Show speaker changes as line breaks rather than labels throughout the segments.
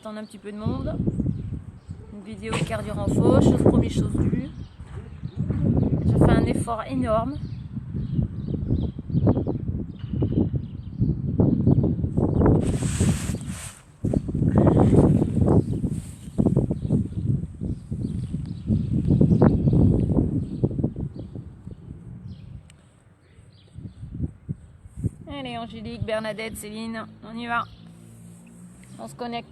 attendre un petit peu de monde. Une vidéo de cardio renfort, chose promis, chose due. Je fais un effort énorme. Allez, Angélique, Bernadette, Céline, on y va. On se connecte.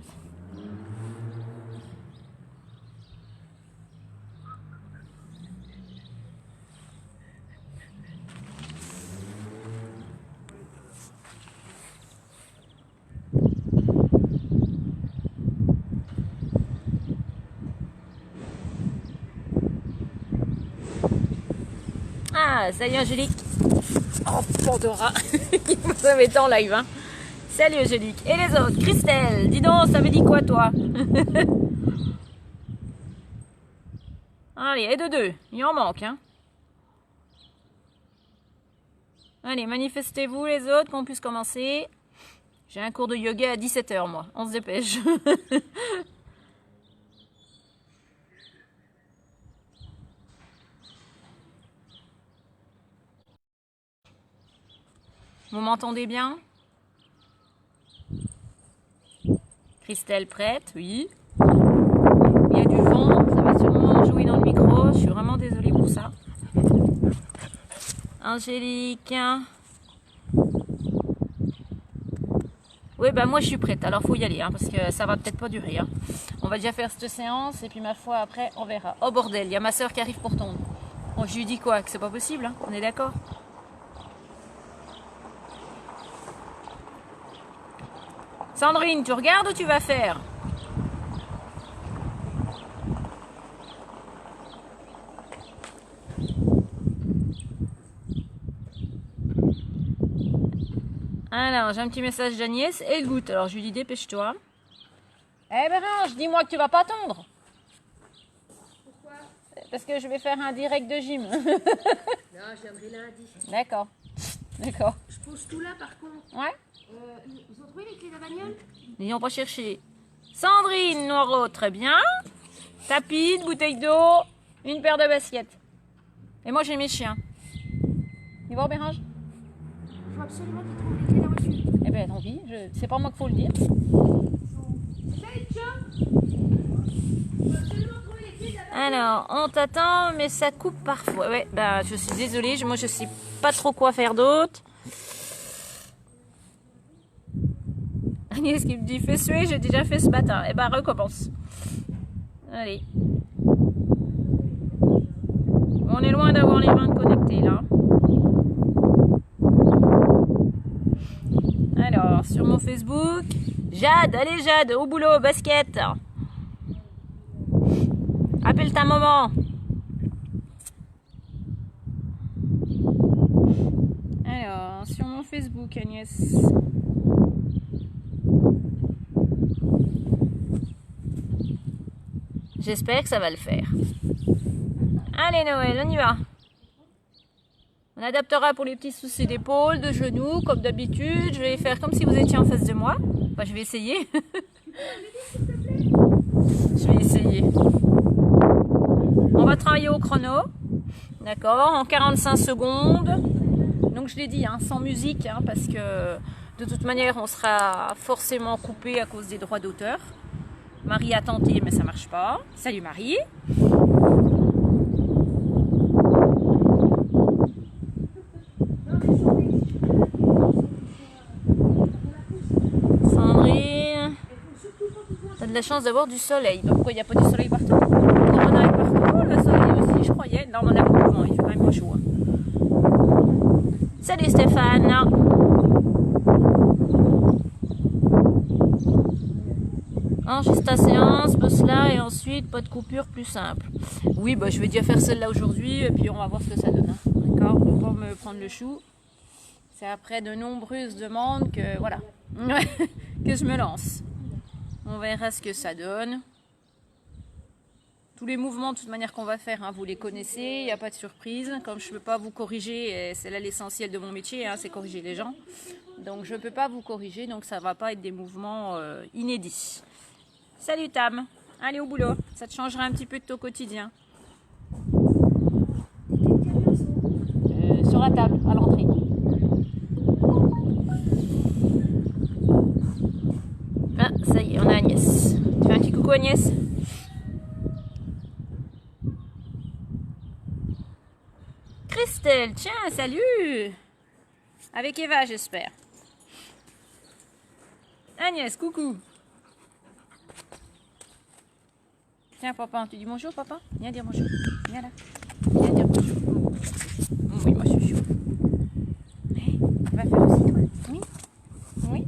Ah, salut Angélique. Oh, Pandora. Vous avez été en live, hein. Salut Angélique. Et les autres? Christelle, dis donc, ça veut dire quoi, toi? Allez, et de deux. Il en manque, hein. Allez, manifestez-vous les autres, qu'on puisse commencer. J'ai un cours de yoga à 17 h, moi. On se dépêche. Vous m'entendez bien? Christelle, prête? Oui. Il y a du vent, ça va sûrement jouer dans le micro. Je suis vraiment désolée pour ça. Angélique. Oui, bah moi je suis prête. Alors faut y aller, hein, parce que ça va peut-être pas durer. Hein. On va déjà faire cette séance et puis ma foi après on verra. Oh bordel, il y a ma soeur qui arrive pour tondre. Bon, je lui dis quoi? Que c'est pas possible, hein. On est d'accord? Sandrine, tu regardes ou tu vas faire? Alors, j'ai un petit message d'Agnès. Elle goûte. Alors, je lui dis dépêche-toi. Eh ben Range, dis-moi que tu vas pas tondre.
Pourquoi?
Parce que je vais faire un direct de gym.
Non, je viendrai lundi.
D'accord. D'accord.
Je pose tout là par contre.
Ouais.
Ils ont trouvé les clés de la bagnole?
N'ayons pas cherché. Sandrine Noiro, très bien. Tapis, une bouteille d'eau, une paire de baskets. Et moi, j'ai mes chiens. Ils vont, Bérange?
Il faut absolument qu'ils trouvent les clés de la voiture.
Eh ben, tant pis. C'est pas moi qu'il faut le dire.
Salut, Tchon! Il faut absolument trouver les clés de la bagnole.
Alors, on t'attend, mais ça coupe parfois. Ouais, bah, je suis désolée. Moi, je sais pas trop quoi faire d'autre. Agnès qui me dit fais suer, j'ai déjà fait ce matin. Eh ben, recommence. Allez. On est loin d'avoir les mains connectées là. Alors, sur mon Facebook, Jade, allez Jade, au boulot, basket. Appelle ta maman. Alors, sur mon Facebook, Agnès. J'espère que ça va le faire. Allez Noël, on y va. On adaptera pour les petits soucis d'épaule, de genoux, comme d'habitude. Je vais faire comme si vous étiez en face de moi. Enfin, je vais essayer. Je vais essayer. On va travailler au chrono. D'accord, en 45 secondes. Donc je l'ai dit, hein, sans musique, hein, parce que de toute manière, on sera forcément coupé à cause des droits d'auteur. Marie a tenté, mais ça marche pas. Salut Marie. Sandrine, t'as de la chance d'avoir du soleil. Donc pourquoi il n'y a pas du soleil partout? Corona est partout, le soleil aussi, je croyais. Non, mais on a beaucoup de vent, il fait quand même pas chaud. Hein. Salut Stéphane. Enregistre ta séance, pose là et ensuite pas de coupure plus simple. Oui, bah, je vais déjà faire celle-là aujourd'hui et puis on va voir ce que ça donne. Hein. D'accord? Pour pas me prendre le chou. C'est après de nombreuses demandes que voilà que je me lance. On verra ce que ça donne. Tous les mouvements de toute manière qu'on va faire, hein, vous les connaissez, il n'y a pas de surprise. Comme je ne peux pas vous corriger, c'est là l'essentiel de mon métier, hein, c'est corriger les gens. Donc je ne peux pas vous corriger, donc ça ne va pas être des mouvements inédits. Salut Tam. Allez au boulot. Ça te changera un petit peu de ton quotidien. Sur la table, à l'entrée. Ah, ça y est, on a Agnès. Tu fais un petit coucou Agnès? Christelle, tiens, salut! Avec Eva, j'espère. Agnès, coucou. Tiens, papa, tu dis bonjour, papa? Viens dire bonjour. Viens là. Viens dire bonjour. Oui, moi je suis chaud. Tu vas faire aussi, toi? Oui? Oui?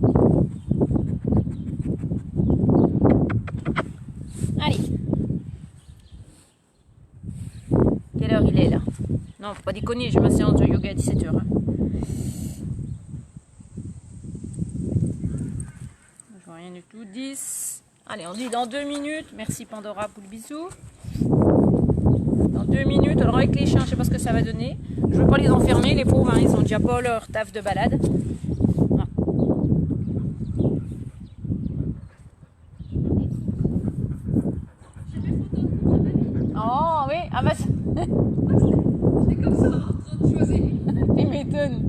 Allez. Quelle heure il est là? Non, faut pas déconner, j'ai ma séance de yoga à 17h. Hein. Je vois rien du tout. 10. Allez, on dit dans 2 minutes. Merci Pandora pour le bisou. Dans 2 minutes, alors avec les chiens, je sais pas ce que ça va donner. Je veux pas les enfermer, les pauvres, hein, ils ont déjà pas leur taf de balade. Ah. Oh oui, ah bah
C'est comme ça, en train de choisir.
tu m'étonnes.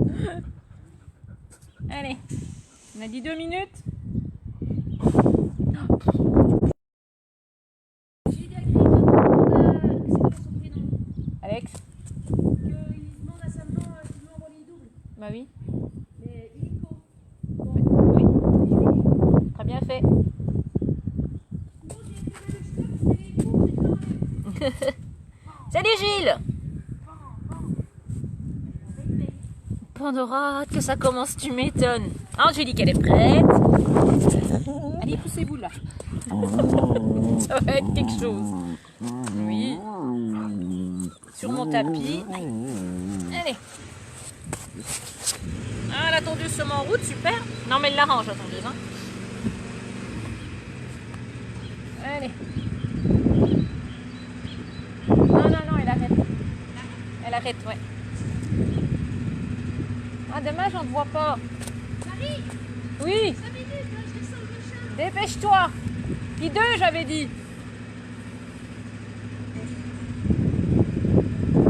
Allez, on a dit 2 minutes.
J'ai dit à Grégoire, c'est quoi son prénom?
Alex?
Qu'il demande à sa maman qu'il lui envoie les doubles.
Bah oui.
Mais illico.
Oui. Très bien fait.
Bon, j'ai fait le stop, je fais les cours, j'ai fait
Salut Gilles! Pandora, hâte que ça commence, tu m'étonnes. Ah, je lui dis qu'elle est prête. Allez, poussez-vous là. Ça va être quelque chose. Oui. Sur mon tapis. Allez. Ah, la tondeuse se met en route, super. Non, mais elle l'arrange, la tondeuse. Hein. Allez. Non, elle arrête. Elle arrête, ouais. Ah, dommage, on ne te voit pas.
Marie,
Oui,
5 minutes, là, je descends le chat.
dépêche-toi. Puis 2, j'avais dit.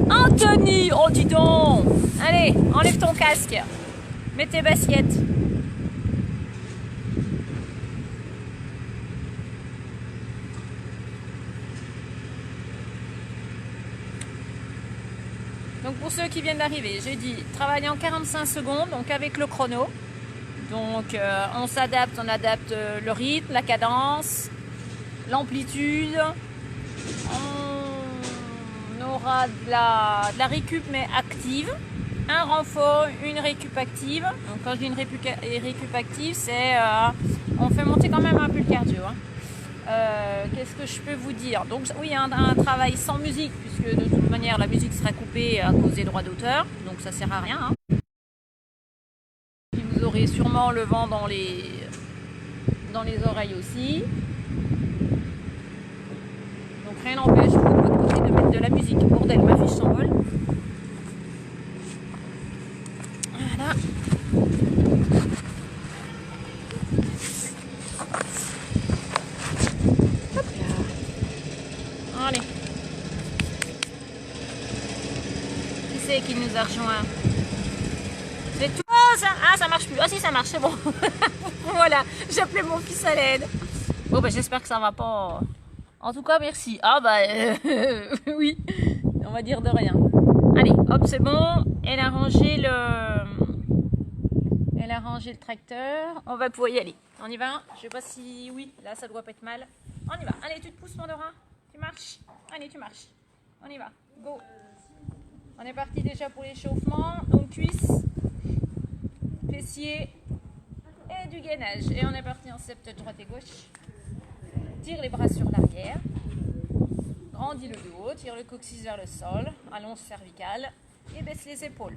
Anthony, oh dis donc. Allez, enlève ton casque. Mets tes baskets. Donc pour ceux qui viennent d'arriver, j'ai dit travailler en 45 secondes, donc avec le chrono. Donc on s'adapte, on adapte le rythme, la cadence, l'amplitude. On aura de la récup mais active. Un renfort, une récup active. Donc quand je dis une récup active, c'est on fait monter quand même un peu le cardio. Hein. Qu'est-ce que je peux vous dire? Donc oui, un travail sans musique, puisque de toute manière la musique sera coupée à cause des droits d'auteur, donc ça sert à rien. Hein. Puis vous aurez sûrement le vent dans les oreilles aussi. Donc rien n'empêche vous de votre côté de mettre de la musique. Bordel, ma fiche s'envole. Voilà. Hop là. Allez. Qui c'est qui nous a rejoint? C'est tout. Oh, ça marche plus. Ah si, ça marche, c'est bon. Voilà, j'appelais mon fils à l'aide. Bon, bah j'espère que ça va pas. En tout cas, merci. Ah bah oui, on va dire de rien. Allez, hop, c'est bon. Elle a rangé le tracteur. On va pouvoir y aller. On y va? Je sais pas si... Oui, là, ça doit pas être mal. On y va. Allez, tu te pousses, Pandora. Tu marches. Allez, tu marches. On y va. Go. On est parti déjà pour l'échauffement. Donc, cuisses, fessiers et du gainage. Et on est parti en septet droite et gauche. Tire les bras sur l'arrière. Grandis le dos. Tire le coccyx vers le sol. Allonge cervicale. Et baisse les épaules.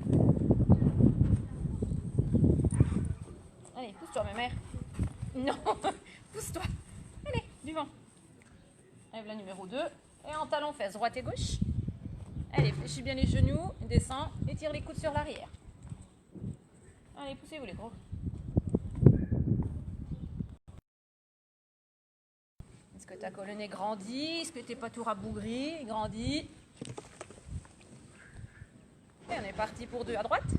Allez, pousse-toi, ma mère. Non, pousse-toi. Allez, du vent. Lève la numéro 2. Et en talon fesse, droite et gauche. Allez, fléchis bien les genoux. Descends et tire les coudes sur l'arrière. Allez, poussez-vous les gros. ta colonne est grandie. Est-ce que t'es pas tout rabougri? Grandit. Et on est parti pour 2 à droite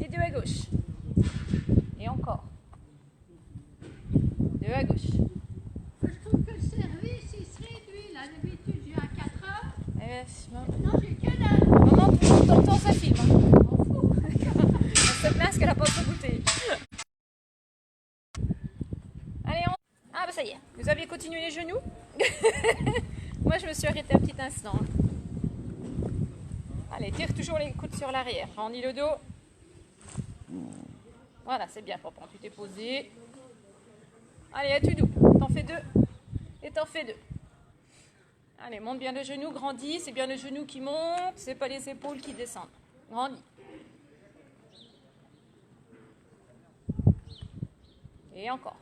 et 2 à gauche. Et encore. 2 à gauche.
Je trouve que le service, il se réduit. Là, d'habitude, j'ai un 4 heures.
Eh,
Non, j'ai que dalle.
maman, t'entends ça filme. Hein.
On s'en fout.
On se plaint parce qu'elle a pas trop goûté. Allez, ah bah ça y est, vous aviez continué les genoux. Moi je me suis arrêtée un petit instant. Allez, tire toujours les coudes sur l'arrière. Rendis le dos. Voilà, c'est bien, papa. Tu t'es posé. Allez, à tout doux. T'en fais 2. Et t'en fais 2. Allez, monte bien le genou, grandis. C'est bien le genou qui monte. C'est pas les épaules qui descendent. Grandis. Et encore.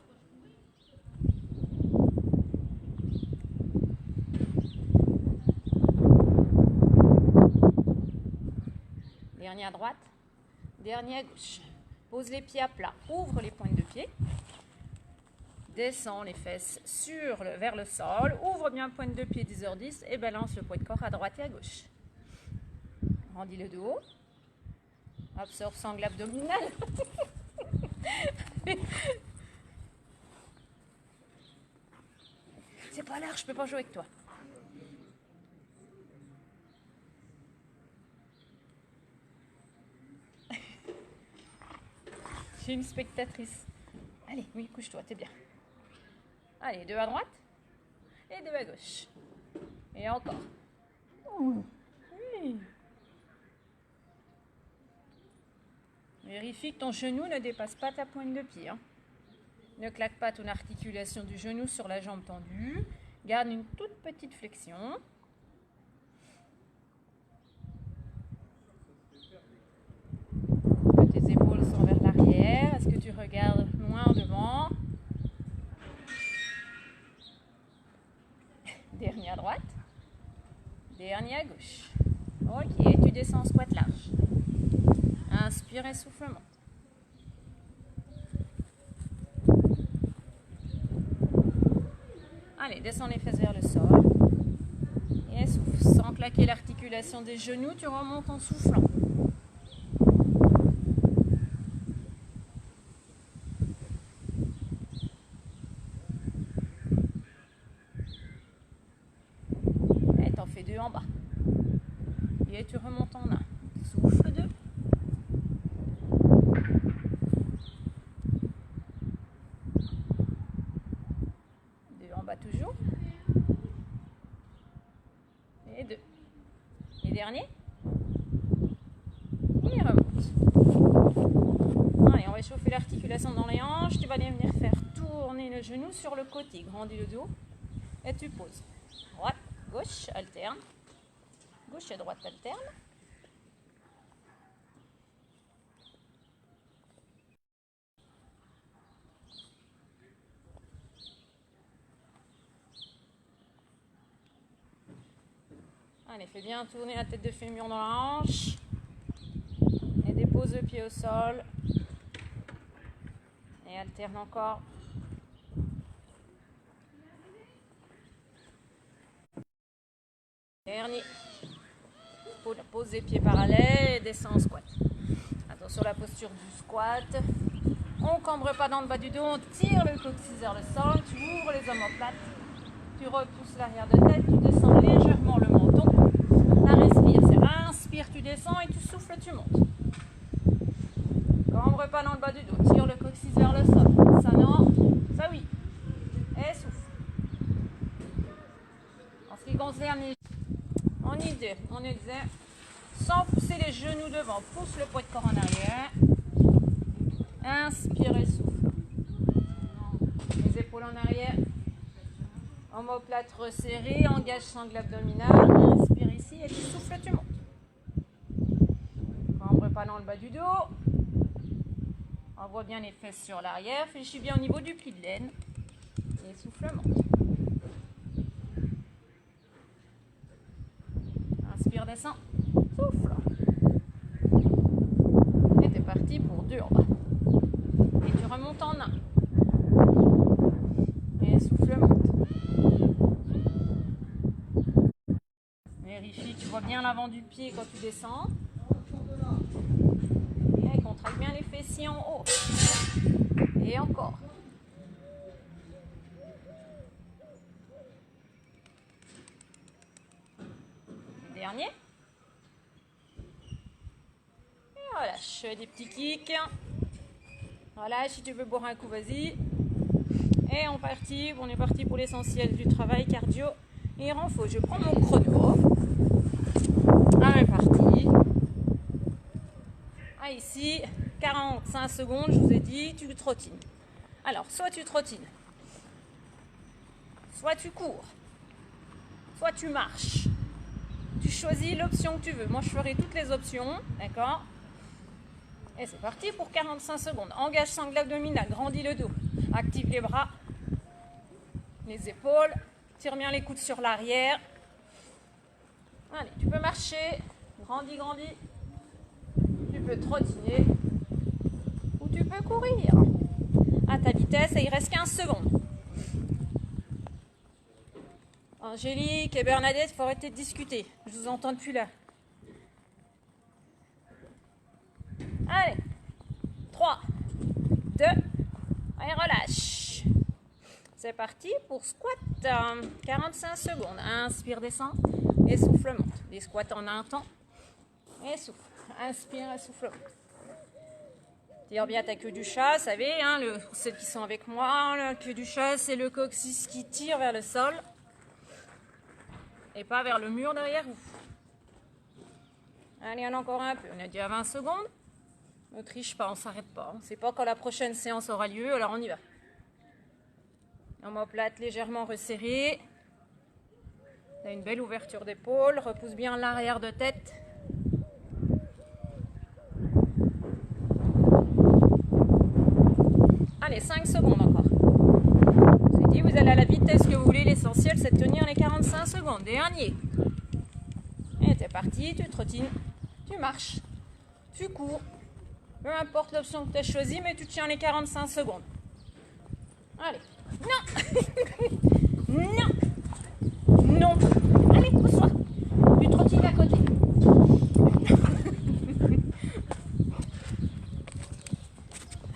Dernier à droite, dernier à gauche. Pose les pieds à plat, ouvre les pointes de pied. Descends les fesses vers le sol, ouvre bien pointe de pied 10h10 et balance le poids de corps à droite et à gauche. Rendis le dos. Absorbe sangle abdominale. C'est pas large, je peux pas jouer avec toi. J'ai une spectatrice. Allez, oui, couche-toi, t'es bien. Allez, 2 à droite et 2 à gauche. Et encore. Oui. Vérifie que ton genou ne dépasse pas ta pointe de pied. Hein. Ne claque pas ton articulation du genou sur la jambe tendue. Garde une toute petite flexion. Tes épaules sont vers l'arrière. Est-ce que tu regardes loin en devant? Dernier à droite. Dernier à gauche. Ok, tu descends en squat large. Inspire et souffle, monte. Allez, descends les fesses vers le sol. Et souffle. Sans claquer l'articulation des genoux, tu remontes en soufflant. Et t'en fais 2 en bas. Et tu remontes en 1. Souffle 2. Toujours. Et 2. Et dernier. Et remonte. Allez, on va chauffer l'articulation dans les hanches. Tu vas venir faire tourner le genou sur le côté. Grandis le dos. Et tu poses. Droite, gauche, alterne. Gauche et droite, alterne. Allez, fais bien tourner la tête de fémur dans la hanche. Et dépose le pied au sol. Et alterne encore. Dernier. Pose les pieds parallèles et descends en squat. Attention à la posture du squat. On ne cambre pas dans le bas du dos, on tire le coccyx vers le sol. Tu ouvres les omoplates. Tu repousses l'arrière de tête, tu descends légèrement le menton. La respire, c'est inspire, tu descends et tu souffles, tu montes. Cambre pas dans le bas du dos, tire le coccyx vers le sol. Ça non, ça oui. Et souffle. En ce qui concerne les... on y disait, sans pousser les genoux devant, pousse le poids de corps en arrière. Inspire et souffle. Les épaules en arrière. Omoplate resserrée, engage sangle abdominale, inspire ici et tu souffles, tu montes. Cambre pas dans le bas du dos. Envoie bien les fesses sur l'arrière, fléchis bien au niveau du pli de laine et souffle, monte. Inspire, descend, souffle. Et t'es parti pour 2 en bas. Et tu remontes en 1. Et souffle, monte. l'avant du pied quand tu descends. Et contracte bien les fessiers en haut. Et encore. Dernier. Et relâche des petits kicks. Relâche si tu veux boire un coup, vas-y. Et on est parti pour l'essentiel du travail cardio. Et renfort. Je prends mon chrono. On est parti. Ah, ici, 45 secondes, je vous ai dit, tu trottines. Alors, soit tu trottines, soit tu cours, soit tu marches. Tu choisis l'option que tu veux. Moi, je ferai toutes les options, d'accord? Et c'est parti pour 45 secondes. Engage sangle abdominal, grandis le dos. Active les bras, les épaules. Tire bien les coudes sur l'arrière. Allez, tu peux marcher. Grandis. Tu peux trottiner. Ou tu peux courir. À ta vitesse, et il reste 15 secondes. Angélique et Bernadette, il faut arrêter de discuter. Je vous entends depuis là. Allez. 3, 2, et relâche. C'est parti pour squat. 45 secondes. Inspire, descend. Et souffle, monte. Les squats en un temps. Et souffle. Inspire et souffle, monte. Tire bien ta queue du chat, vous savez, hein, celles qui sont avec moi, la queue du chat, c'est le coccyx qui tire vers le sol et pas vers le mur derrière vous. Allez, on a encore un peu, on a déjà 20 secondes. Ne triche pas, on ne s'arrête pas. On ne sait pas quand la prochaine séance aura lieu, alors on y va. Omoplate légèrement resserrée. On a une belle ouverture d'épaule, repousse bien l'arrière de tête. Allez, 5 secondes encore. Je vous ai dit, vous allez à la vitesse que vous voulez. L'essentiel, c'est de tenir les 45 secondes. Dernier. Et c'est parti. Tu trottines, tu marches, tu cours. Peu importe l'option que tu as choisie, mais tu tiens les 45 secondes. Allez. Non. Non. Allez, pousse-toi. Tu trottines à côté.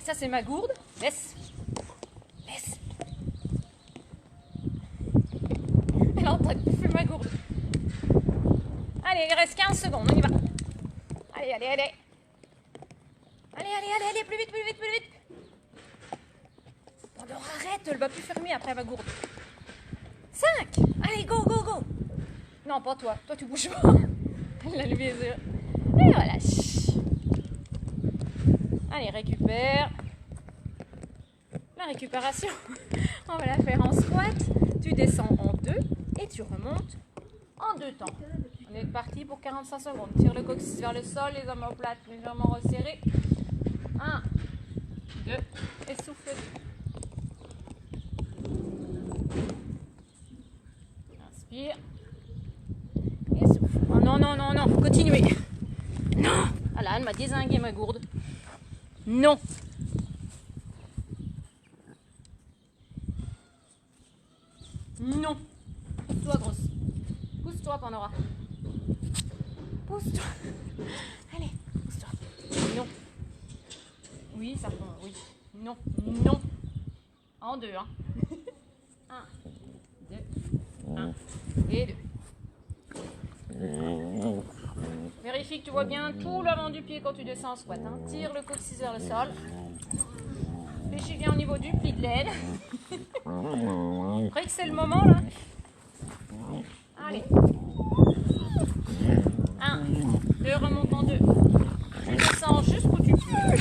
Ça, c'est ma gourde. Laisse. Elle est en train de bouffer ma gourde. Allez, il reste 15 secondes. On y va. Allez. Allez, plus vite. Alors arrête, elle va plus fermer après ma gourde. 5. Allez, go. Non, pas toi. Toi, tu bouges pas. Elle a levé les yeux. Et relâche. Allez, récupère. La récupération, on va la faire en squat. Tu descends en 2 et tu remontes en 2 temps. On est parti pour 45 secondes. Tire le coccyx vers le sol, les omoplates légèrement resserrées. 1, 2, et souffle. Inspire. Et souffle. Oh non, continuez. Non. Voilà, elle m'a dézingué ma gourde. Non. Non. Pousse-toi, grosse. Pousse-toi, Pandora. Pousse-toi. Allez, pousse-toi. Non. Oui, ça prend. Oui. Non. En 2, hein. 1, 2, 1 et 2. Vérifie que tu vois bien tout l'avant du pied quand tu descends en squat. Hein. Tire le coccyx vers le sol. Fléchis bien au niveau du pli de l'aile. Vous croyez que c'est le moment là? Allez. 1, 2, remonte en 2. Tu descends jusqu'où tu peux.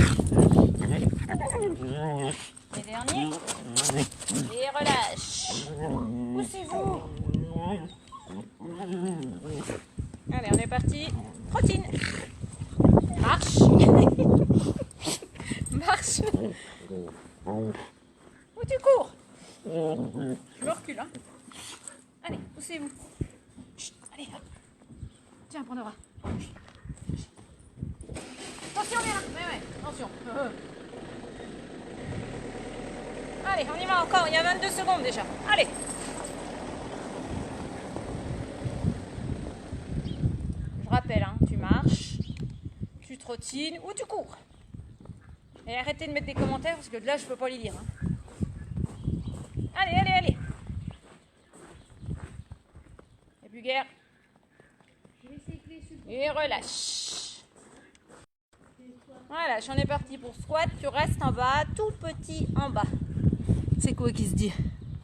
Et dernier. Et relâche. Poussez-vous. Allez, on est parti. Trottine. Marche. Marche. Où tu cours? Je me recule, hein. Allez, poussez-vous. Chut, allez, hop. Tiens, Pandora. Attention, bien. Ouais, attention. Allez, on y va encore. Il y a 22 secondes déjà. Allez. trottines ou tu cours. Et arrêtez de mettre des commentaires parce que là, je peux pas les lire. Hein. Allez, allez, allez. Et plus guère. Et relâche. Voilà, j'en ai parti pour squat. Tu restes en bas, tout petit en bas. C'est quoi qui se dit?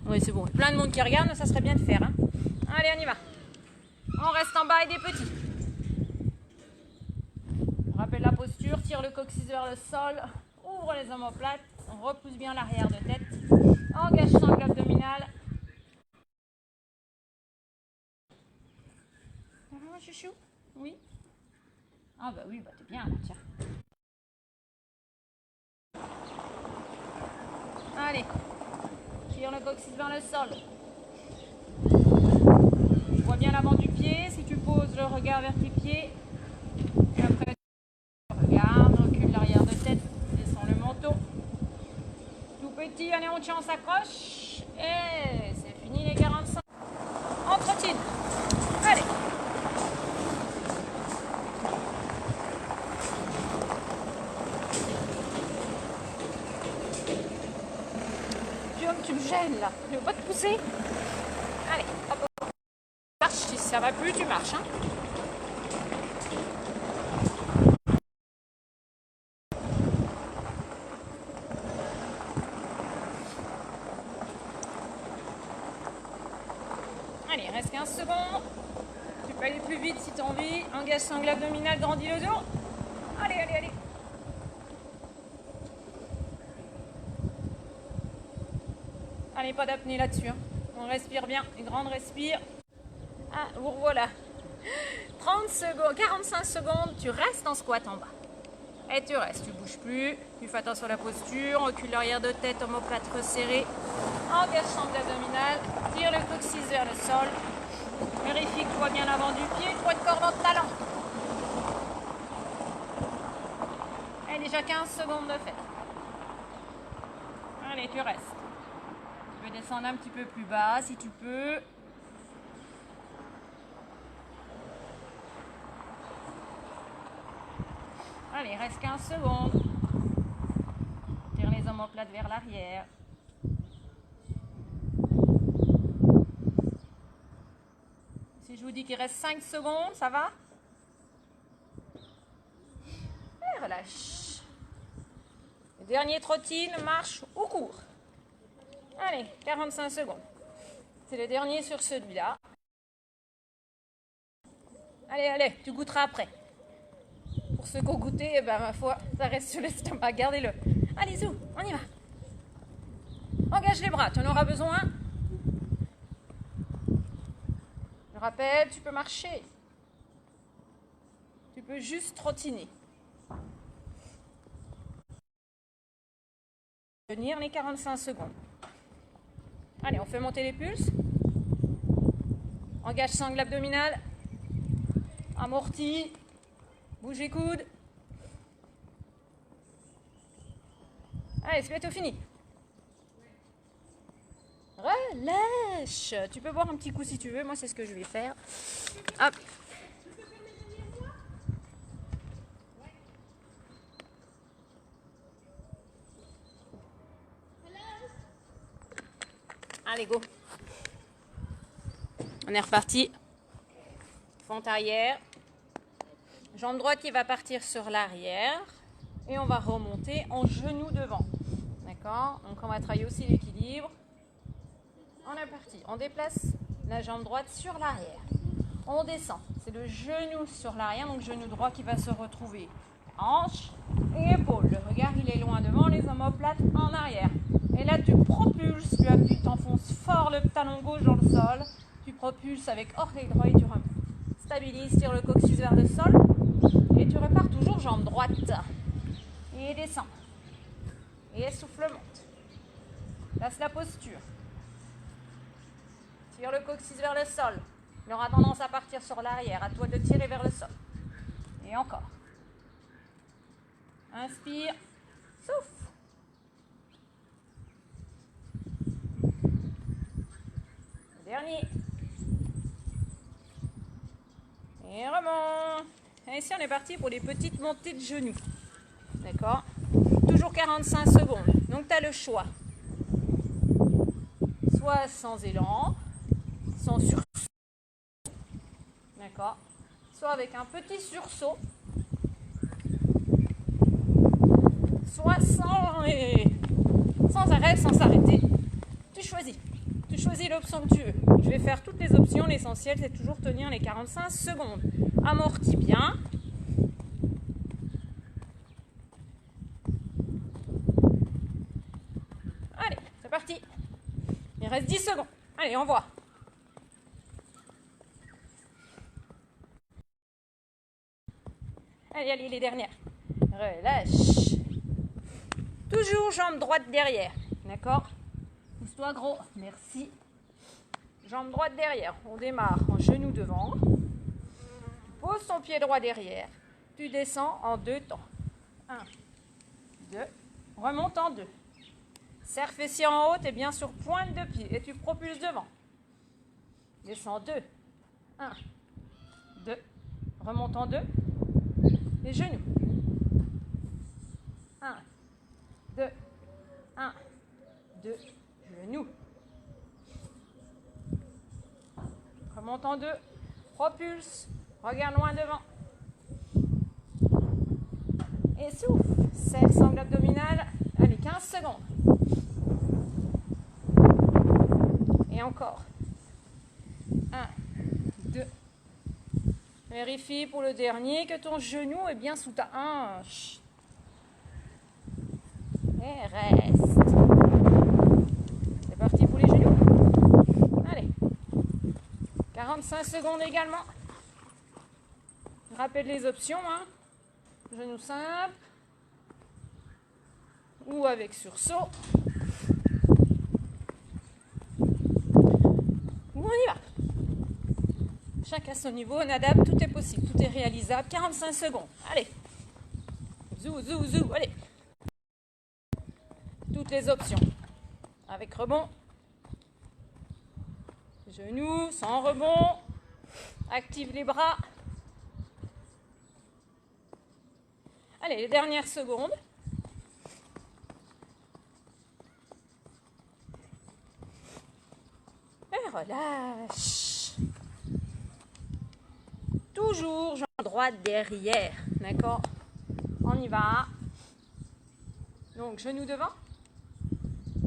Oui, c'est bon. Plein de monde qui regarde, ça serait bien de faire. Hein. Allez, on y va. On reste en bas et des petits. Rappelle la posture, tire le coccyx vers le sol, ouvre les omoplates, repousse bien l'arrière de tête, engage sangle abdominale. Ah, chouchou? Oui? Ah bah oui, bah t'es bien là, tiens. Allez, tire le coccyx vers le sol. Vois bien l'avant du pied, si tu poses le regard vers tes pieds. Et après, regarde, recule l'arrière de tête, descends le manteau. Tout petit, allez, on tient, on s'accroche. Et c'est fini les 45. On trottine. Allez. Guillaume, tu me gênes là. Je ne veux pas te pousser. Allez, hop, hop. Marche, si ça va plus, tu marches. Hein. Allez, reste 15 secondes. Tu peux aller plus vite si tu as envie. Engage sangle abdominale, grandis le dos. Allez, allez, allez. Allez, pas d'apnée là-dessus. Hein. On respire bien. Une grande respire. Ah, vous revoilà. 30 secondes, 45 secondes, tu restes en squat en bas. Et tu restes, tu bouges plus. Tu fais attention à la posture. Recule l'arrière de tête, omoplate resserrée. Engage sangle abdominale. Tire le coccyx vers le sol. Vérifie que tu vois bien l'avant du pied. Poids de corps dans le talon. Et déjà 15 secondes de fait. Allez, tu restes. Tu peux descendre un petit peu plus bas si tu peux. Allez, reste 15 secondes. Tire les omoplates vers l'arrière. Si je vous dis qu'il reste 5 secondes, ça va? Et relâche. Le dernier trottine, marche ou court. Allez, 45 secondes. C'est le dernier sur celui-là. Allez, allez, tu goûteras après. Pour ceux qui ont goûté, eh ben, ma foi, ça reste sur l'estomac. Gardez-le. Allez, zou, on y va. Engage les bras, tu en auras besoin. Je rappelle, tu peux marcher. Tu peux juste trottiner. Tenir les 45 secondes. Allez, on fait monter les pulses. Engage sangle abdominale. Amorti. Bouge les coudes. Allez, c'est bientôt fini. Relâche. Tu peux boire un petit coup si tu veux. Moi, c'est ce que je vais faire. Hop. Allez, go. On est reparti. Fente arrière. Jambe droite qui va partir sur l'arrière. Et on va remonter en genou devant. D'accord? Donc on va travailler aussi l'équilibre. On est parti. On déplace la jambe droite sur l'arrière. On descend. C'est le genou sur l'arrière. Donc genou droit qui va se retrouver. Hanche et épaule. Le regard il est loin devant. Les omoplates en arrière. Et là tu propulses. Tu appuies, t'enfonces fort le talon gauche dans le sol. Tu propulses avec orteil droit et tu remontes. Stabilise, tire le coccyx vers le sol. Et tu repars toujours jambe droite. Et descends. Et souffle monte. Place la posture. Tire le coccyx vers le sol. Il aura tendance à partir sur l'arrière. À toi de tirer vers le sol. Et encore. Inspire. Souffle. Dernier. Et remonte. Et ici, on est parti pour les petites montées de genoux. D'accord? Toujours 45 secondes. Donc, tu as le choix. Soit sans élan, sans sursaut. D'accord? Soit avec un petit sursaut. Soit sans arrêt, sans s'arrêter. Tu choisis. Tu choisis l'option que tu veux. Je vais faire toutes les options. L'essentiel, c'est toujours tenir les 45 secondes. Amortis bien. Allez, c'est parti. Il reste 10 secondes. Allez, on voit. Allez, allez, les dernières. Relâche. Toujours jambe droite derrière. D'accord? Pousse-toi gros. Merci. Jambe droite derrière. On démarre en genou devant. Pose ton pied droit derrière. Tu descends en 2 temps. 1, 2. Remonte en 2. Serre fessier en haut, et bien sur pointe de pied. Et tu propulses devant. Descends 2. 1, 2. Remonte en 2. Les genoux. 1, 2. 1, 2. Genoux. Remonte en 2. Propulse. Regarde loin devant. Et souffle. Serre sangle abdominale. Allez, 15 secondes. Et encore. 1, 2. Vérifie pour le dernier que ton genou est bien sous ta hanche. Et reste. C'est parti pour les genoux. Allez. 45 secondes également. Rappelle les options. Genou simple. Ou avec sursaut. Ou on y va. Chacun à son niveau, on adapte, tout est possible, tout est réalisable. 45 secondes. Allez. Zou, zou, zou. Allez. Toutes les options. Avec rebond. Genoux, sans rebond. Active les bras. Allez, les dernières secondes. Et relâche. Toujours jambe droite derrière. D'accord? On y va. Donc, genou devant.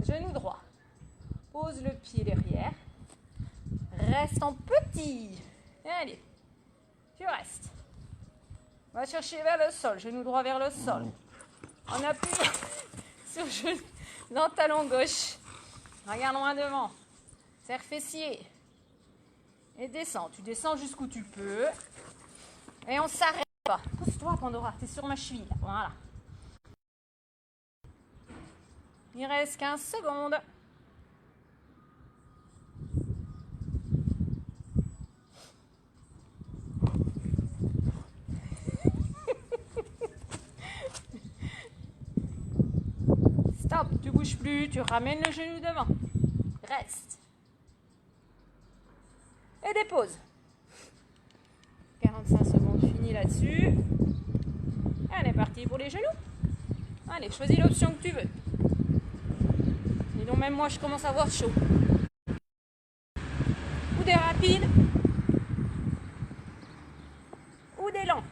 Genou droit. Pose le pied derrière. Reste en petit. Et allez. Tu restes. On va chercher vers le sol. Genou droit vers le sol. On appuie sur genou dans talon gauche. Regarde loin devant. Serre fessier. Et descends. Tu descends jusqu'où tu peux. Et on s'arrête pas. Pousse-toi, Pandora. Tu es sur ma cheville. Voilà. Il reste 15 secondes. Stop, tu bouges plus, tu ramènes le genou devant. Reste. Et dépose. 45 secondes fini là-dessus. On est parti pour les genoux. Allez, choisis l'option que tu veux. Dis donc, même moi, je commence à avoir chaud. Ou des rapides. Ou des lents.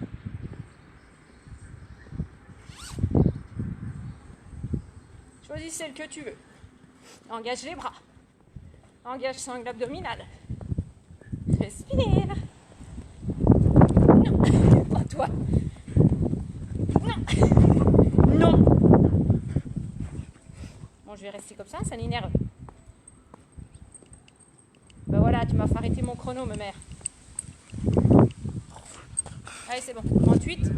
Choisis celle que tu veux. Engage les bras. Engage sangle abdominale. Respire. Non. Pas toi. Non. Non. Bon, je vais rester comme ça m'énerve. Ben voilà, tu m'as fait arrêter mon chrono, ma mère. Allez, c'est bon. 38.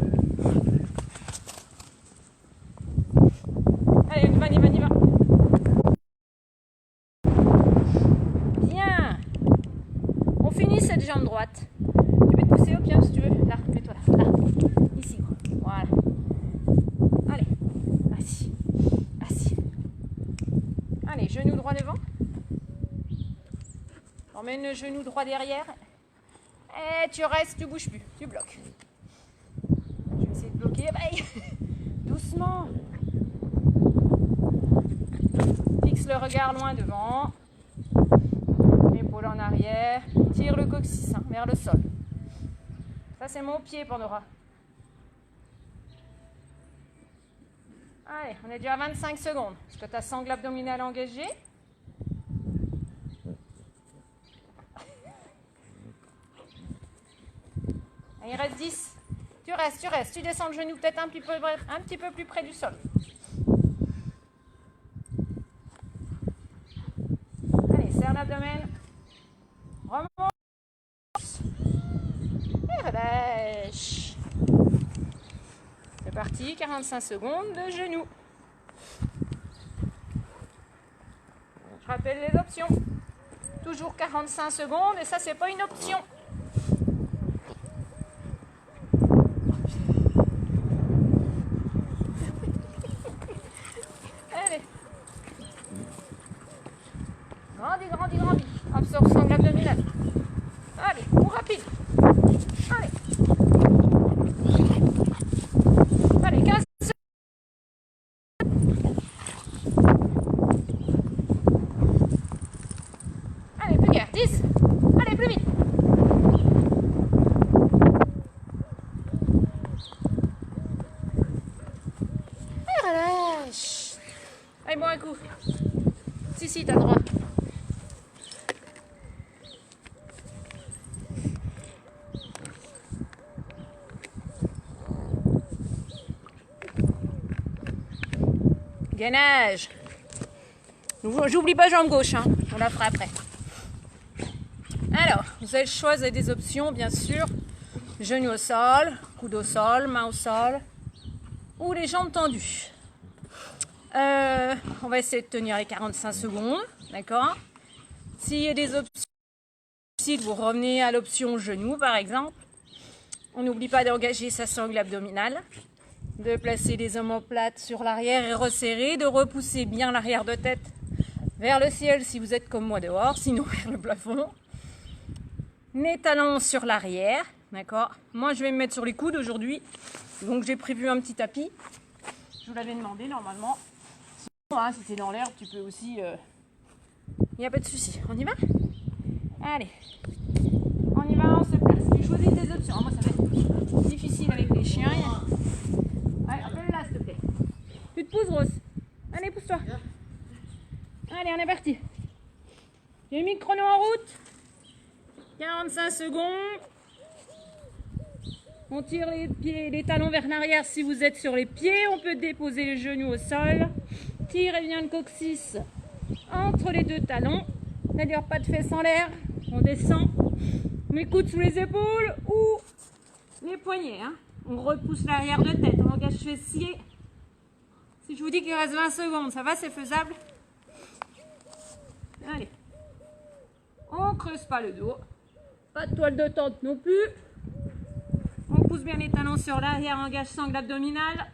Allez, on y va. Bien. On finit cette jambe droite. Tu peux te pousser au pied si tu veux. Là, mets-toi là. Là. Ici. Voilà. Allez. Assis. Assis. Allez, genou droit devant. Emmène le genou droit derrière. Et tu restes, tu bouges plus. Tu bloques. éveille. Doucement. Fixe le regard loin devant. Épaule en arrière. Tire le coccyx vers le sol. Ça, c'est mon pied, Pandora. Allez, on est déjà à 25 secondes. Est-ce que tu as sangle abdominale engagée? Il reste 10. Tu restes. Tu descends le genou peut-être un petit peu plus près du sol. Allez, serre l'abdomen. Remonte. Et relâche. C'est parti, 45 secondes de genoux. Je rappelle les options. Toujours 45 secondes et ça, c'est pas une option. Allez. Grandis. Absorption de l'abdominal. Allez, ou rapide. Allez. Allez, 15 secondes. Allez, plus guère, 10. Allez, plus vite. Et relâche. Allez, bon un coup. Si, t'as le droit. Gainage. J'oublie pas jambe gauche, hein. On la fera après. Alors, vous avez le choix, vous avez des options, bien sûr. Genoux au sol, coude au sol, main au sol, ou les jambes tendues. On va essayer de tenir les 45 secondes, d'accord? S'il y a des options, vous revenez à l'option genou, par exemple. On n'oublie pas d'engager sa sangle abdominale, de placer les omoplates sur l'arrière et resserrer, de repousser bien l'arrière de tête vers le ciel si vous êtes comme moi dehors, sinon vers le plafond. Les talons sur l'arrière, d'accord? Moi, je vais me mettre sur les coudes aujourd'hui, donc j'ai prévu un petit tapis. Je vous l'avais demandé normalement. Sinon, hein, si c'est dans l'herbe, tu peux aussi... Il n'y a pas de souci. On y va? Allez. On y va, on se place. Tu choisis tes options. Moi, ça va être difficile avec les chiens. Allez, appelle-la, s'il te plaît. Tu te pousses, Rose. Allez, pousse-toi. Allez, on est parti. J'ai mis le chrono en route. 45 secondes. On tire les pieds, les talons vers l'arrière si vous êtes sur les pieds. On peut déposer les genoux au sol. Tirez bien le coccyx entre les deux talons. C'est-à-dire pas de fesses en l'air. On descend. Les coudes sous les épaules ou les poignets. Hein. On repousse l'arrière de tête. On engage fessier. Si je vous dis qu'il reste 20 secondes, ça va, c'est faisable? Allez. On creuse pas le dos. Pas de toile de tente non plus. On pousse bien les talons sur l'arrière, engage sangle abdominale.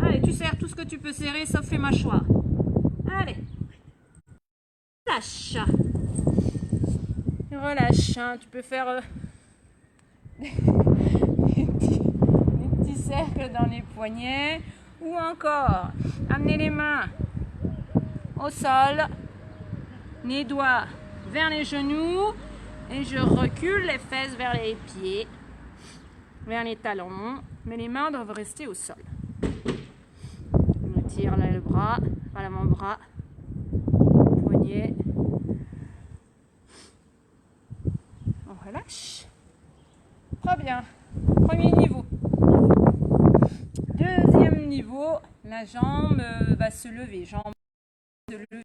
Allez, tu serres tout ce que tu peux serrer, sauf les mâchoires. Allez. Lâche. Relâche. Hein. Tu peux faire des petits cercles dans les poignets. Ou encore, amener les mains au sol. Les doigts vers les genoux. Et je recule les fesses vers les pieds, vers les talons, mais les mains doivent rester au sol. On tire là le bras, à l'avant-bras, poignet. On relâche. Très bien. Premier niveau. Deuxième niveau, la jambe va se lever. Jambe de lever.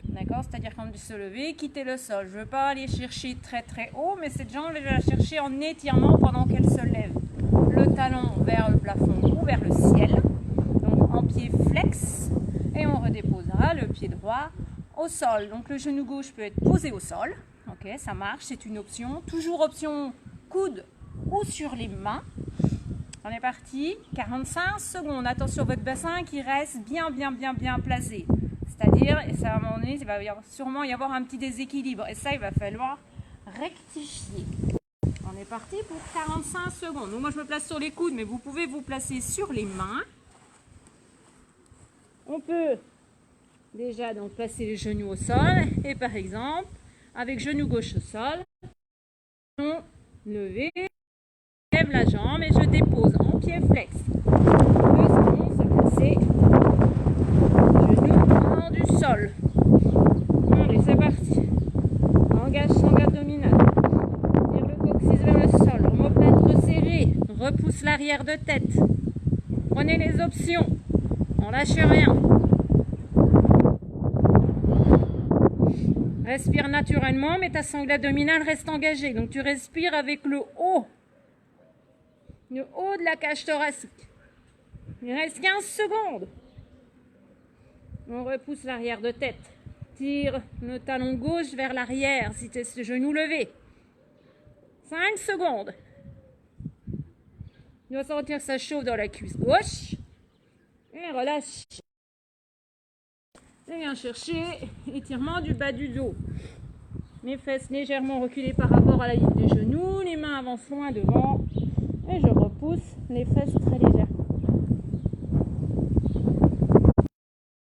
D'accord? C'est-à-dire qu'on peut se lever, quitter le sol. Je ne veux pas aller chercher très très haut, mais cette jambe, je vais la chercher en étirement pendant qu'elle se lève. Le talon vers le plafond ou vers le ciel. Donc en pied flex. Et on redéposera le pied droit au sol. Donc le genou gauche peut être posé au sol. Ok, ça marche, c'est une option. Toujours option coude ou sur les mains. On est parti. 45 secondes. Attention, votre bassin qui reste bien placé. C'est-à-dire, et ça, à un moment donné, il va sûrement y avoir un petit déséquilibre. Et ça, il va falloir rectifier. On est parti pour 45 secondes. Donc moi je me place sur les coudes, mais vous pouvez vous placer sur les mains. On peut déjà donc placer les genoux au sol. Et par exemple, avec genou gauche au sol, lever, je lève la jambe et je dépose en pied flex. Nous allons se placer, genou hors du sol. Allez, c'est parti. Engage sangle abdominale. Tire le coccyx vers le sol. Omoplate resserrée. Repousse l'arrière de tête. Prenez les options. On lâche rien. Respire naturellement, mais ta sangle abdominale reste engagée. Donc tu respires avec le haut de la cage thoracique. Il reste 15 secondes. On repousse l'arrière de tête. Tire le talon gauche vers l'arrière si tu es ce genou levé. 5 secondes. Tu dois sentir que ça chauffe dans la cuisse gauche. Et relâche. Et viens chercher étirement du bas du dos. Mes fesses légèrement reculées par rapport à la ligne des genoux. Les mains avancent loin devant. Et je repousse les fesses très légèrement.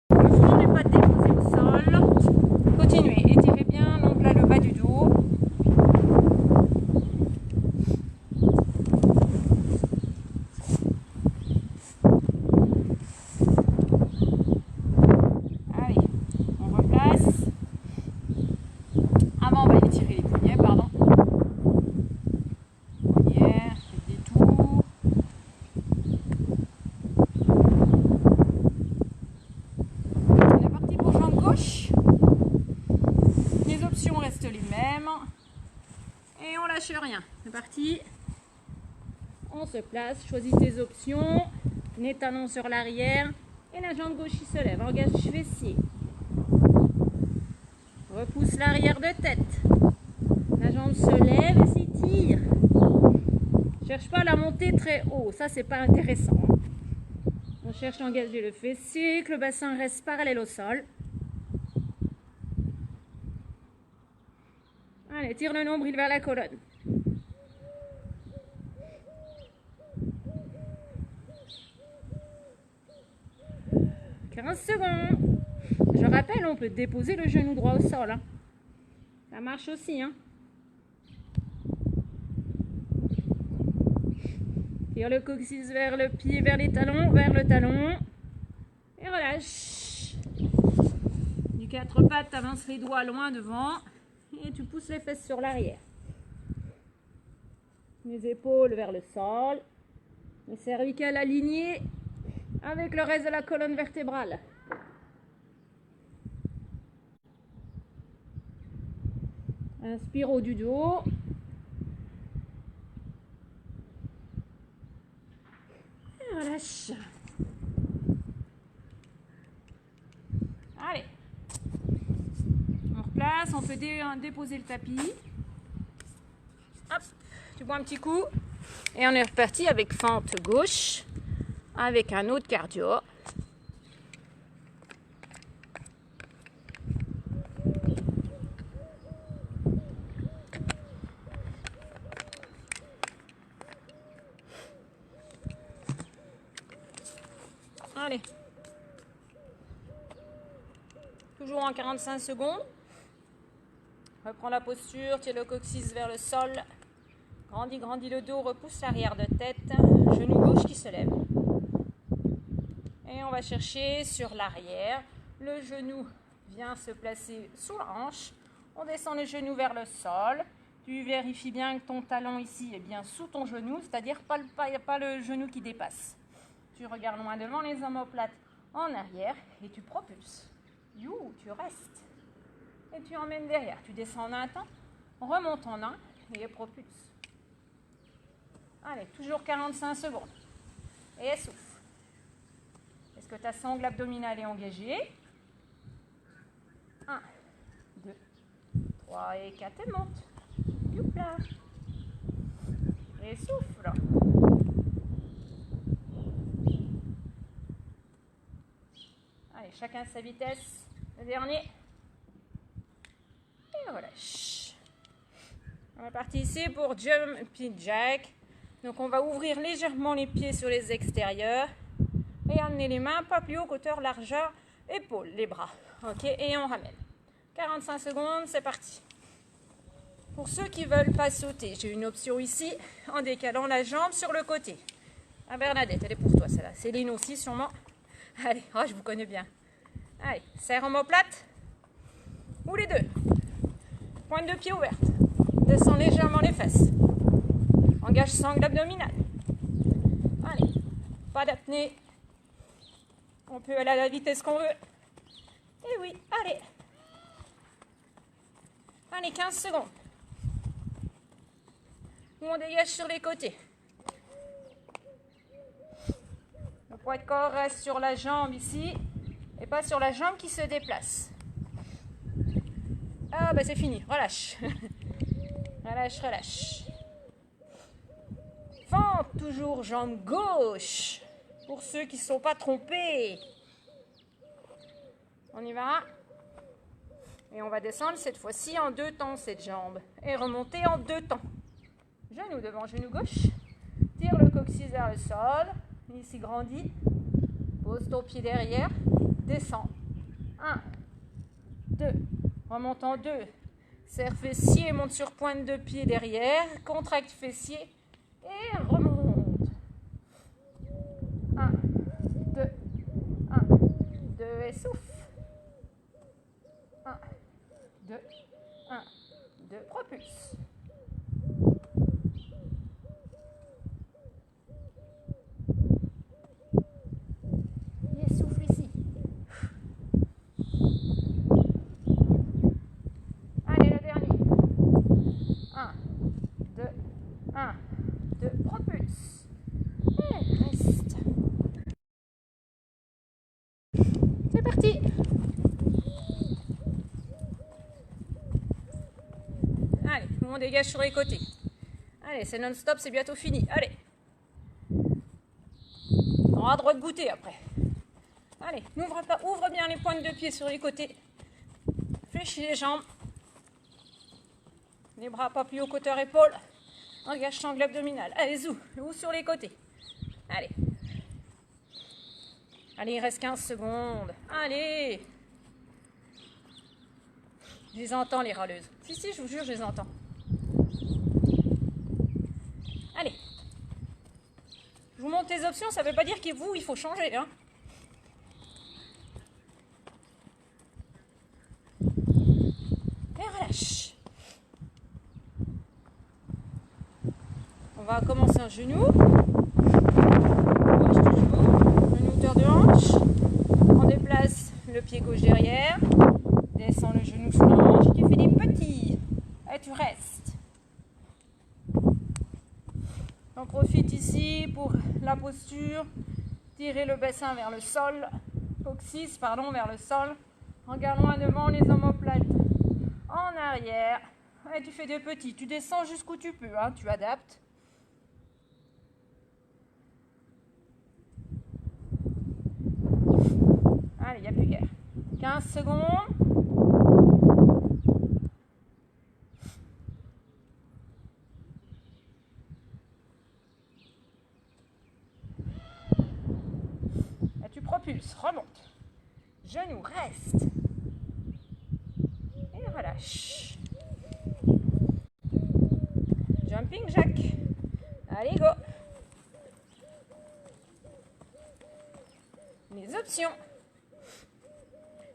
Le front n'est pas déposé au sol. Continuez. Étirez bien donc là le bas du dos. Rien. C'est parti. On se place. Choisis tes options. Les talons sur l'arrière. Et la jambe gauche qui se lève. Engage fessier. Repousse l'arrière de tête. La jambe se lève et s'étire. Cherche pas à la monter très haut. Ça, c'est pas intéressant. On cherche à engager le fessier. Que le bassin reste parallèle au sol. Allez, tire le nombril vers la colonne. 15 secondes. Je rappelle, on peut déposer le genou droit au sol. Hein. Ça marche aussi. Hein. Tire le coccyx vers le pied, vers les talons, vers le talon. Et relâche. Du 4 pattes, tu avances les doigts loin devant. Et tu pousses les fesses sur l'arrière. Les épaules vers le sol. Le cervical aligné avec le reste de la colonne vertébrale. Inspire haut du dos. Et relâche. Allez. On replace, on peut déposer le tapis. Hop, tu bois un petit coup. Et on est reparti avec fente gauche. Avec un autre cardio. Allez. Toujours en 45 secondes. Reprends la posture, tire le coccyx vers le sol. Grandis le dos, repousse l'arrière de tête. Genou gauche qui se lève. Et on va chercher sur l'arrière. Le genou vient se placer sous la hanche. On descend les genoux vers le sol. Tu vérifies bien que ton talon ici est bien sous ton genou, c'est-à-dire pas le genou qui dépasse. Tu regardes loin devant, les omoplates en arrière et tu propulses. Tu restes. Et tu emmènes derrière. Tu descends en un temps, remonte en un et propulse. Allez, toujours 45 secondes. Et essouffle. Est-ce que ta sangle abdominale est engagée? 1, 2, 3 et 4 et monte. Youpla. Et souffle. Allez, chacun à sa vitesse. Le dernier. Et relâche. On est parti ici pour jumping jack. Donc on va ouvrir légèrement les pieds sur les extérieurs et amener les mains pas plus haut qu'hauteur largeur épaules, les bras. Ok, et on ramène. 45 secondes, c'est parti. Pour ceux qui veulent pas sauter, j'ai une option ici en décalant la jambe sur le côté. Ah, Bernadette, elle est pour toi celle-là. Céline aussi sûrement. Allez, oh, je vous connais bien. Allez, serre omoplate. Ou les deux. Pointe de pied ouverte. Descends légèrement les fesses. Engage sangle abdominale. Allez, pas d'apnée. On peut aller à la vitesse qu'on veut. Et oui, allez. Allez, 15 secondes. Où on dégage sur les côtés. Le poids de corps reste sur la jambe ici et pas sur la jambe qui se déplace. Ah bah c'est fini, relâche. Relâche, relâche. Fente toujours jambe gauche pour ceux qui ne sont pas trompés. On y va. Et on va descendre cette fois-ci en 2 temps cette jambe et remonter en 2 temps. Genou devant, genou gauche. Tire le coccyx vers le sol. Ici grandis. Pose ton pied derrière. Descends. 1, 2. Remonte en 2. Serre fessier, monte sur pointe de pied derrière. Contracte fessier. Et remonte. 1, 2. 1, 2 et souffle. 1, 2. 1, 2. Propulse. C'est parti. Allez, on dégage sur les côtés. Allez, c'est non-stop, c'est bientôt fini. Allez. On aura droit de goûter après. Allez, ouvre bien les pointes de pied sur les côtés. Fléchis les jambes. Les bras pas plus haut qu'hauteur épaule. Engage sangle abdominale. Allez, zou sur les côtés. Allez. Allez, il reste 15 secondes. Allez. Je les entends, les râleuses. Si, je vous jure, je les entends. Allez. Je vous montre les options, ça ne veut pas dire qu'il faut changer. Hein. Et relâche. On va commencer un genou. De hanche, on déplace le pied gauche derrière, descend le genou sous la hanche, tu fais des petits et tu restes. On profite ici pour la posture, tirer le bassin vers le sol, coccyx vers le sol, regarde loin devant les omoplates en arrière et tu fais des petits, tu descends jusqu'où tu peux, hein, tu adaptes. Allez, il n'y a plus guère. 15 secondes. Et tu propulses, remonte. Genou, reste. Et relâche. Jumping jack. Allez, go. Les options.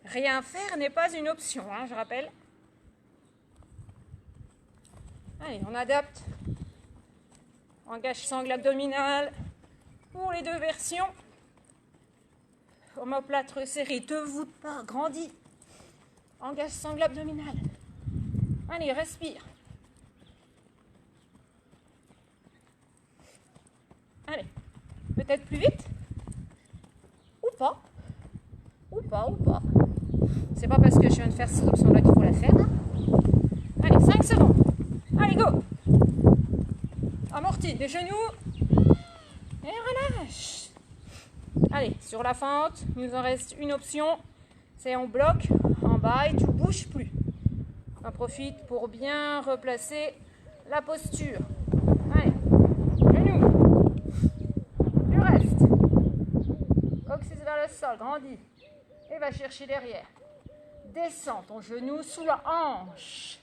Rien faire n'est pas une option, hein, je rappelle. Allez, on adapte. Engage sangle abdominale pour les 2 versions. Omoplate resserrée, te voûte pas, grandis. Engage sangle abdominale. Allez, respire. Allez, peut-être plus vite. Ou pas. Ou pas. C'est pas parce que je viens de faire cette option-là qu'il faut la faire. Hein. Allez, 5 secondes. Allez, go. Amorti, les genoux. Et relâche. Allez, sur la fente, il nous en reste une option. C'est on bloque en bas et tu bouges plus. On profite pour bien replacer la posture. Allez, genoux. Tu restes. Coccyx vers le sol, grandis. Et va chercher derrière. Descends ton genou sous la hanche.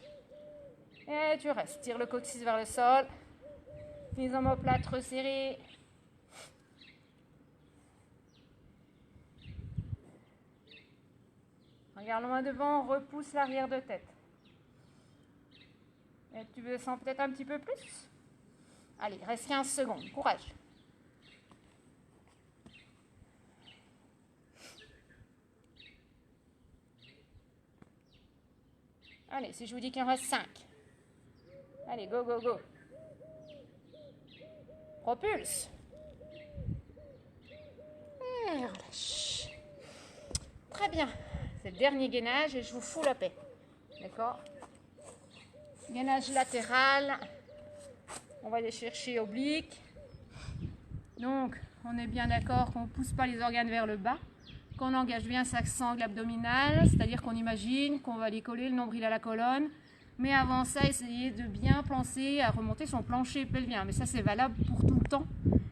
Et tu restes. Tire le coccyx vers le sol. Mise en omoplate resserrée. Regarde loin devant, repousse l'arrière de tête. Et tu descends peut-être un petit peu plus. Allez, reste 15 secondes. Courage. Allez, si je vous dis qu'il en reste 5. Allez, go, go, go. Propulse. Et relâche. Très bien. C'est le dernier gainage et je vous fous la paix. D'accord? Gainage latéral. On va aller chercher oblique. Donc, on est bien d'accord qu'on ne pousse pas les organes vers le bas. Qu'on engage bien sa sangle abdominale, c'est-à-dire qu'on imagine qu'on va aller coller le nombril à la colonne. Mais avant ça, essayez de bien penser à remonter son plancher pelvien. Mais ça, c'est valable pour tout le temps.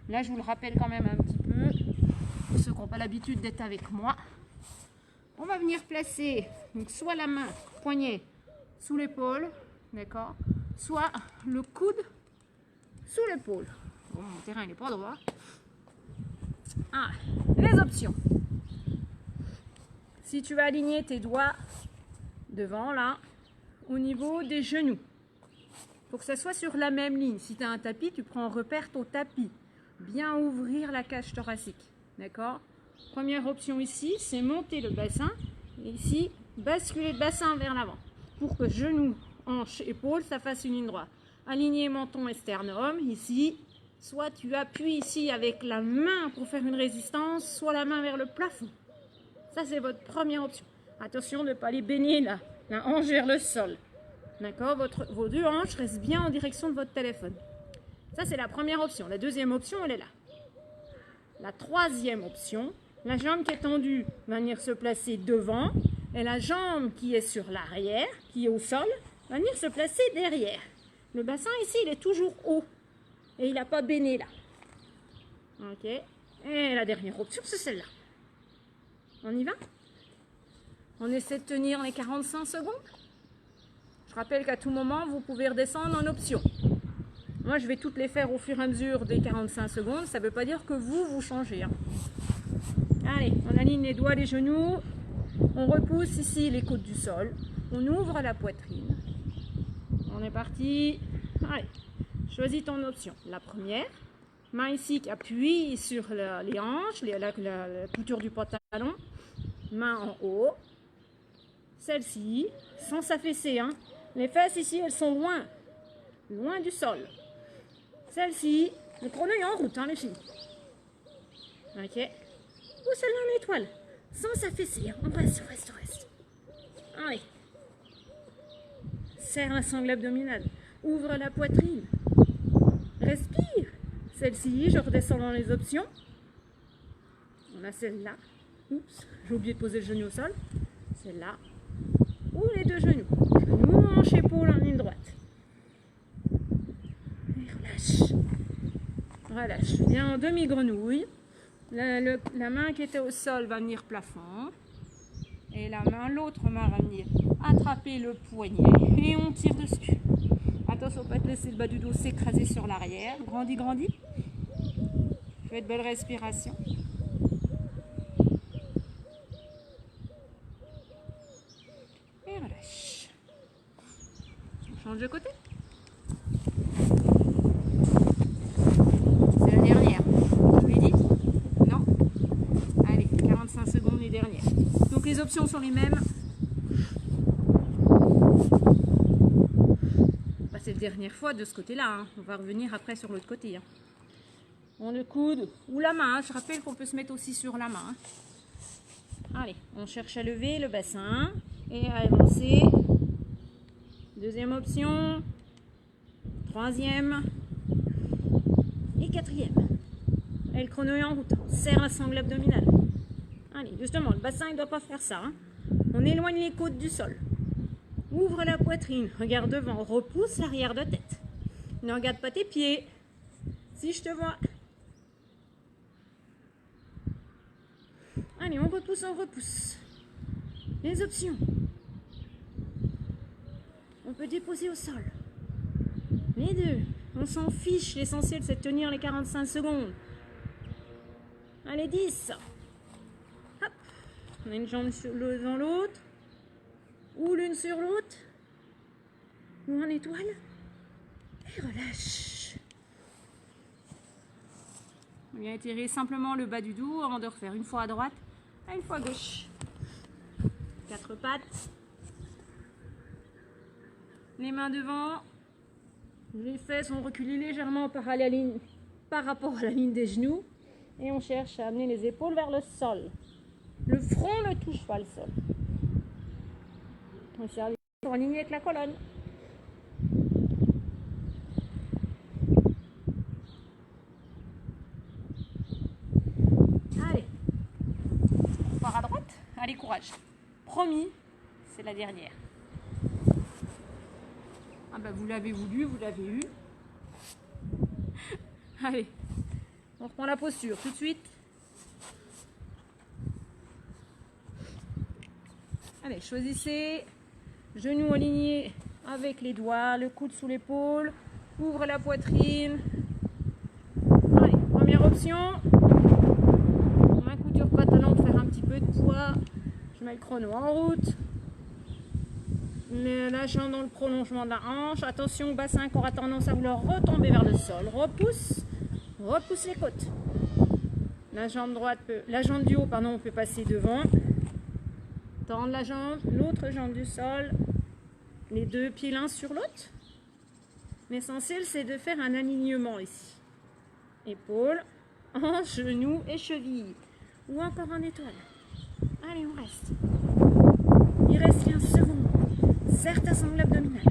Là, je vous le rappelle quand même un petit peu, pour ceux qui n'ont pas l'habitude d'être avec moi. On va venir placer donc, soit la main, poignet, sous l'épaule, d'accord, soit le coude sous l'épaule. Bon, mon terrain, il n'est pas droit. Ah, les options. Si tu vas aligner tes doigts devant, là, au niveau des genoux, il faut que ça soit sur la même ligne. Si tu as un tapis, tu prends repère ton tapis. Bien ouvrir la cage thoracique. D'accord? Première option ici, c'est monter le bassin. Et ici, basculer le bassin vers l'avant. Pour que genoux, hanches, épaules, ça fasse une ligne droite. Aligner menton et sternum. Ici, soit tu appuies ici avec la main pour faire une résistance, soit la main vers le plafond. Ça, c'est votre première option. Attention de ne pas les baigner là. La hanche vers le sol. D'accord? Vos deux hanches restent bien en direction de votre téléphone. Ça, c'est la première option. La deuxième option, elle est là. La troisième option, la jambe qui est tendue va venir se placer devant. Et la jambe qui est sur l'arrière, qui est au sol, va venir se placer derrière. Le bassin ici, il est toujours haut. Et il n'a pas baigné là. Ok? Et la dernière option, c'est celle-là. On y va? On essaie de tenir les 45 secondes. Je rappelle qu'à tout moment, vous pouvez redescendre en option. Moi, je vais toutes les faire au fur et à mesure des 45 secondes. Ça ne veut pas dire que vous changez. Hein. Allez, on aligne les doigts, les genoux. On repousse ici les côtes du sol. On ouvre la poitrine. On est parti. Allez, choisis ton option. La première. Main ici qui appuie sur les hanches, la couture du pantalon. Main en haut. Celle-ci, sans s'affaisser. Hein. Les fesses ici, elles sont loin du sol. Celle-ci, le chrono est en route, hein, les filles. Ok. Ou celle-là en étoile, sans s'affaisser. Hein. On reste. Allez. Serre la sangle abdominale. Ouvre la poitrine. Respire. Celle-ci, je redescends dans les options. On a celle-là. Oups, j'ai oublié de poser le genou au sol. Celle-là. Ou les deux genoux. Genoux, hanche, épaule en ligne droite. Et relâche. Relâche. Viens en demi-grenouille. La main qui était au sol va venir plafond. Et l'autre main va venir attraper le poignet. Et on tire dessus. Attention, pas te laisser le bas du dos s'écraser sur l'arrière. Grandis. Faites de belles respirations. Et relâche. On change de côté. C'est la dernière. Je l'ai dit? Non? Allez, 45 secondes les dernières. Donc les options sont les mêmes. C'est la dernière fois de ce côté-là. Hein. On va revenir après sur l'autre côté. Hein. On le coude ou la main. Hein. Je rappelle qu'on peut se mettre aussi sur la main. Hein. Allez, on cherche à lever le bassin et à avancer. Deuxième option. Troisième. Et quatrième. Et le chrono est en route. On serre la sangle abdominale. Allez, justement, le bassin, il ne doit pas faire ça. Hein. On éloigne les côtes du sol. Ouvre la poitrine, regarde devant, repousse l'arrière de tête. Ne regarde pas tes pieds. Si je te vois. Allez, on repousse, on repousse. Les options. On peut déposer au sol. Les deux. On s'en fiche. L'essentiel, c'est de tenir les 45 secondes. Allez, 10. Hop. On a une jambe dans l'autre. Ou l'une sur l'autre. Ou en étoile. Et relâche. On vient étirer simplement le bas du dos avant de refaire une fois à droite et une fois à gauche. 4 pattes. Les mains devant. Les fesses sont reculées légèrement par rapport à la ligne des genoux. Et on cherche à amener les épaules vers le sol. Le front ne touche pas le sol. On cherche à aligner avec la colonne. Allez. On part à droite. Allez, courage. Promis, c'est la dernière. Ah bah vous l'avez voulu, vous l'avez eu. Allez, on reprend la posture tout de suite. Allez, choisissez. Genoux alignés avec les doigts, le coude sous l'épaule. Ouvre la poitrine. Allez, première option. Main couture pantalon pour faire un petit peu de poids. Je mets le chrono en route. La jambe dans le prolongement de la hanche. Attention au bassin qui aura tendance à vouloir retomber vers le sol. Repousse les côtes. La jambe du haut, peut passer devant. Tendre la jambe, l'autre jambe du sol. Les deux pieds l'un sur l'autre. L'essentiel, c'est de faire un alignement ici. Épaules, hanches, genoux et chevilles. Ou encore en étoile. Allez, on reste. Il reste 15 secondes. Serre ta sangle abdominale.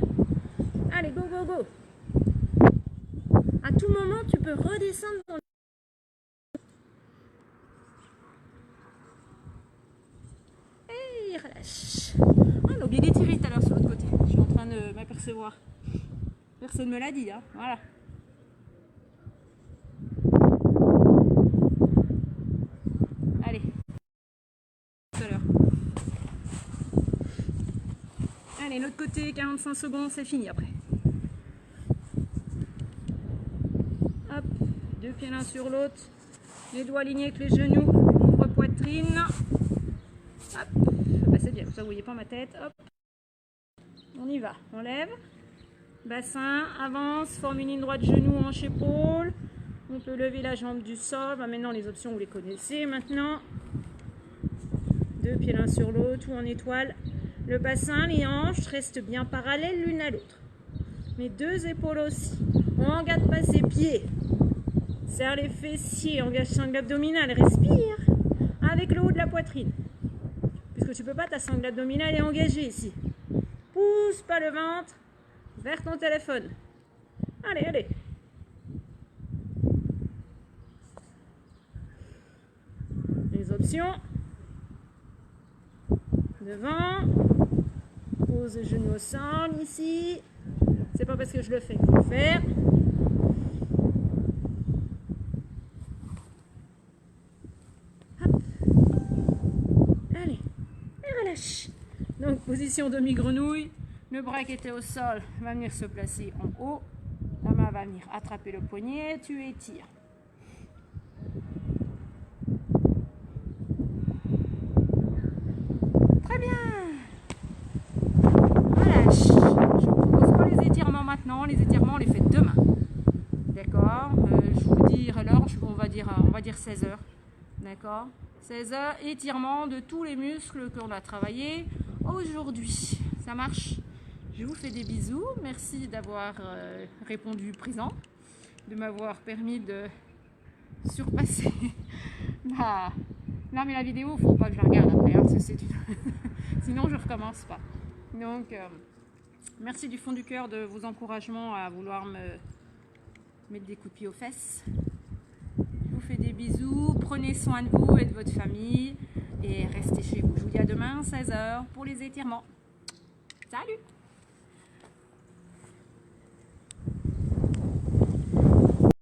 Allez, go, go, go. À tout moment, tu peux redescendre dans le... Et relâche. On a oublié d'étirer tout à l'heure sur l'autre côté. Je suis en train de m'apercevoir. Personne ne me l'a dit, hein. Voilà. Allez. Tout à l'heure. Allez, l'autre côté, 45 secondes, c'est fini après. Hop, deux pieds l'un sur l'autre. Les doigts alignés avec les genoux. Ouvre poitrine. Hop, bah, c'est bien, ça vous voyez pas ma tête. Hop. On y va, on lève. Bassin, avance, forme une ligne droite, genou, hanche, épaule. On peut lever la jambe du sol. Bah, maintenant, les options, vous les connaissez maintenant. Deux pieds l'un sur l'autre ou en étoile. Le bassin, les hanches restent bien parallèles l'une à l'autre. Les deux épaules aussi. On n'engage pas ses pieds. Serre les fessiers, engage sangle abdominale. Respire avec le haut de la poitrine. Puisque tu ne peux pas, ta sangle abdominale est engagée ici. Pousse pas le ventre vers ton téléphone. Allez, allez. Les options. Devant. Pose le genou au sol ici. C'est pas parce que je le fais qu'il faut le faire. Hop. Allez. Et relâche. Donc position demi-grenouille. Le bras qui était au sol va venir se placer en haut. La main va venir attraper le poignet. Tu étires. Très bien. Relâche. Je vous propose pas les étirements maintenant. Les étirements, on les fait demain. D'accord. Je vous dis l'heure. On va dire 16 heures. D'accord. 16 heures. Étirement de tous les muscles qu'on a travaillé aujourd'hui. Ça marche? Je vous fais des bisous. Merci d'avoir répondu présent, de m'avoir permis de surpasser la... Non, mais la vidéo, il ne faut pas que je la regarde après. Hein, sinon, je ne recommence pas. Donc, merci du fond du cœur de vos encouragements à vouloir me mettre des coups de pied aux fesses. Je vous fais des bisous. Prenez soin de vous et de votre famille. Et restez chez vous. Je vous dis à demain, 16 h, pour les étirements. Salut!